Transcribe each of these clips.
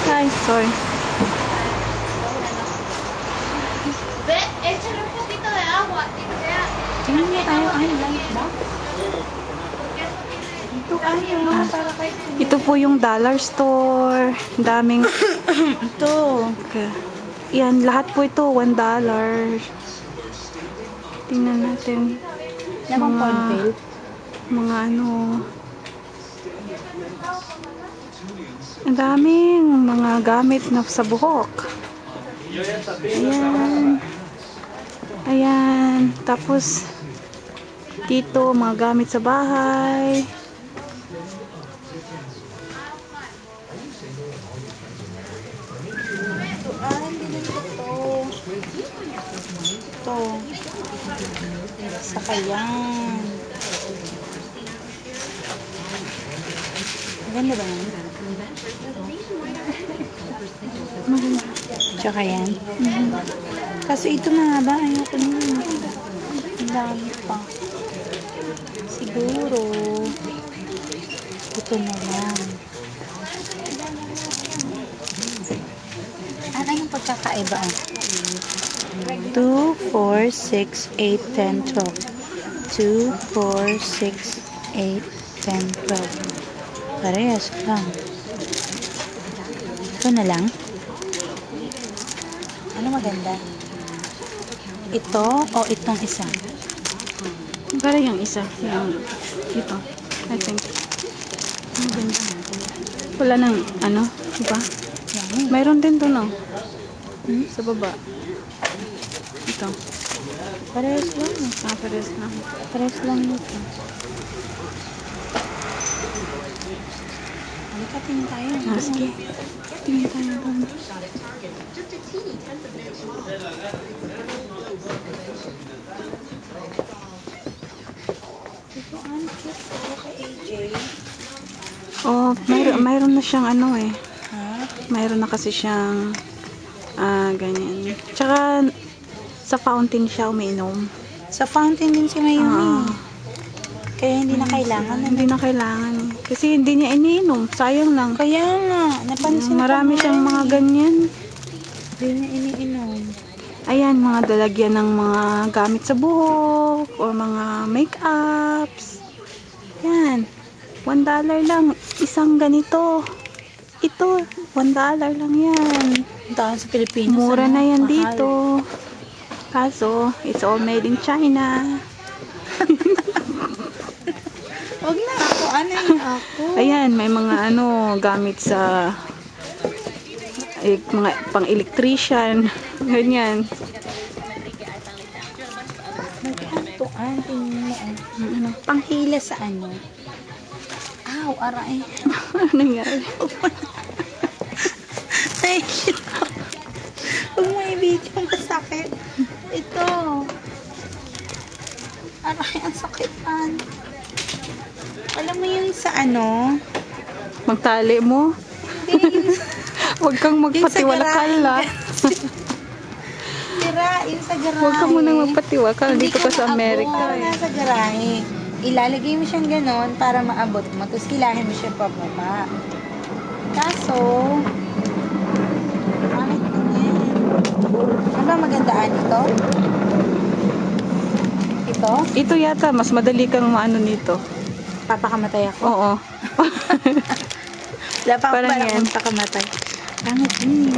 Ay, sorry. Ve, échale un poquito de agua y sea. Tingnan niya tayo. Ay, light ba? Ito ayaw. Para kay... Ito po yung dollar store. Daming... ito. Okay. Yan, lahat po ito. $1. Tingnan natin. Mga ano... Ang daming mga gamit na sa buhok. Ayan. Ayan. Tapos, dito, mga gamit sa bahay. Ito. Sakayan. Maganda ba yan? Maganda. Tsaka yan. Kaso ito na ba? Ayoko na yun. Ang dami pa. Siguro. Ito na lang. Ano yung pagkakaiba? 2, 4, 6, 8, 10, 12. 2, 4, 6, 8, 10, 12. Parehas lang. Ito na lang. Ano maganda? Ito o itong isa? Para yung isa. Yung ito. I think. Maganda. Wala nang ano? Diba? Mayroon din to, no? Sa baba. Ito. Parehas lang. Parehas lang. Parehas lang ito. Halika, tingin tayo. Sige. Tingin tayo doon. Ito, ang cute ko kay AJ. Oh, mayroon na siyang ano eh. Mayroon na kasi siyang ganyan. Tsaka sa fountain siya umiinom. Sa fountain din si Mayumi. Kaya hindi na kailangan. Hindi na kailangan. Kasi hindi niya iniinom. Sayang lang. Kaya nga. Napansin marami siyang mga ganyan. Hindi niya iniinom. Ayan, mga dalagyan ng mga gamit sa buhok o mga make-ups. Yan. $1 lang. Isang ganito. Ito. $1 lang yan. Dahil sa Pilipinas. Mura na yan dito. Kaso, it's all made in China. Wag na ako. Ano yung ako? Ayan, may mga ano, gamit sa mga pang-electrician. Ganyan. Magkantuan. Ano? Panghila sa ano? Aw, aray. Ano nangyari? Ay, huwag may video masakit. Ito. Aray, ang sakitan. Alam mo yung sa ano? Magtali mo? Huwag kang magpatiwala-kala. Tira, yung sa garahe. Huwag kang munang magpatiwala. Dito ka sa Amerika. Hindi ka sa garahe. Ilalagay mo siyang ganon para maabot mo. Tapos kilahin mo siya pababa. Kaso, pangit na yan. Ano ba magandaan ito? Ito? Ito yata. Mas madali kang maano nito. Papakamatay ako? Oo. Wala pa ako parang magpakamatay. Pangit yun.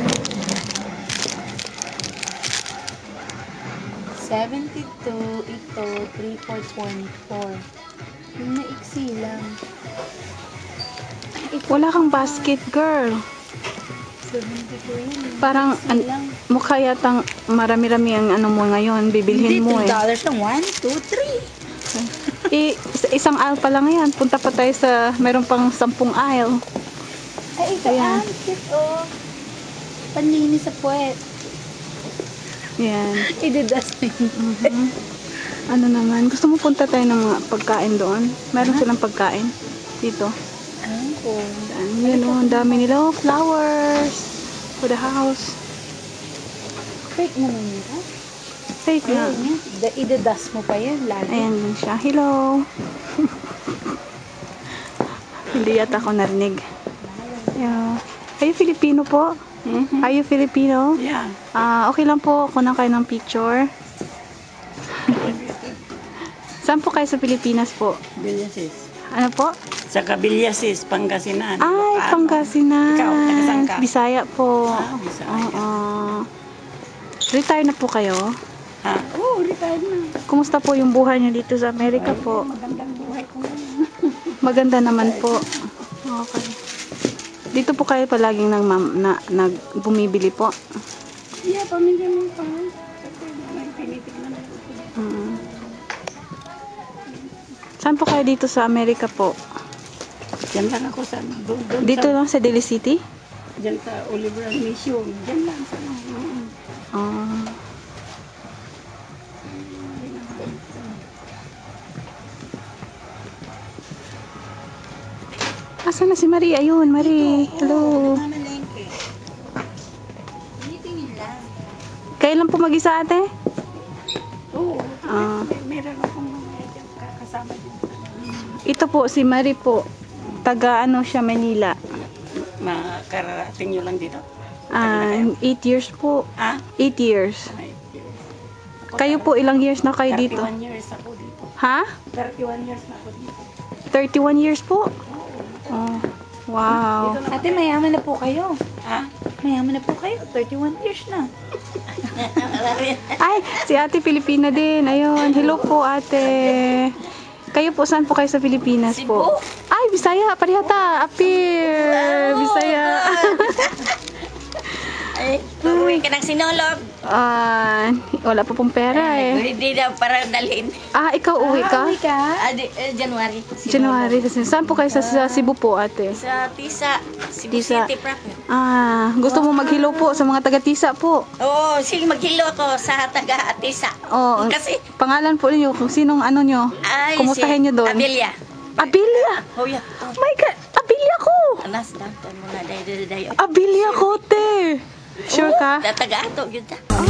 72. Ito. 3424. Yung naiksi lang. Wala kang basket, girl. 72 yun. Parang mukha yatang marami-rami ang ano mo ngayon. Bibilhin mo eh. $2 lang. 1, 2, 3. Isang aisle pa lang yan. Punta pa tayo sa mayroon pang 10 aisle. Ay, ito ang cute oh. Panlinis sa puwet. Yan. I-dust Ano naman? Gusto mo punta tayo ng mga pagkain doon? Meron silang pagkain dito. Yan o. Ang dami nila. Oh, flowers for the house. Fake naman yun. Fake na. I-dust mo pa yan. Lalo. Ayan lang siya. Hello. Hindi yata ako narinig. Ayan. Are you Filipino po? Are you Filipino? Yeah. Okay lang po. Kunan kayo ng picture. Saan po kayo sa Pilipinas po? Villasis. Ano po? Sa Cabillasis, Pangasinan. Ay, Ilocano. Pangasinan. Ikaw, taga-saan ka? Bisaya po. Bisaya. Oo. Retire na po kayo? Ha? Oo, retired na. Kumusta po yung buhay niyo dito sa Amerika po? Magandang buhay ko ngayon. Maganda naman po. Okay. Dito po kayo palaging bumibili po? Yeah, pamilya mo pa. Kasi may tinitignan na ito. Saan po kayo dito sa Amerika po? Diyan lang ako sa... Doon Dito lang sa Daly City? Diyan sa Oliver Mission. Diyan lang sa... Ah. Asan na si Marie? Ayun, Marie. Hello. Kailan po mag-isa ate? Oo. Ah. Meron akong kasama din. Ito po, si Marie po. Taga ano siya, Manila. Makararating nyo lang dito. 8 years po. Ah? 8 years. Kayo po, ilang years na kayo dito? 31 years ako dito. Ha? 31 years na ako dito. 31 years po? Oh, wow. Ate, mayaman na po kayo. Ha? Mayaman na po kayo. 31 years na. Ay, si ate Pilipina din. Ayun. Hello po, ate. Kayo po, saan po kayo sa Pilipinas po? Ay, Bisaya. Parihata. Appear. Bisaya. Ay, uwi ka ng Sinulog. Wala po pong pera eh. Hindi na para dalhin. Ikaw uwi ka? January. January. Saan po kayo sa Cebu po, ate? Sa Tisa. Cebu Tisa. City proper. Gusto mo mag-hello po sa mga taga-Tisa po? Oo, sige maghilo ako sa taga Tisa. Oo. Kasi, Pangalan po niyo, kung sinong ano nyo. ay, Kumustahin niyo doon? Abelia. Abilia! Oh, yeah. Oh my God! Abilia ko! Anas, danton mo na. Dayo. Abilia ko, te! Sure ka? Taga ato, yun ta. Ah,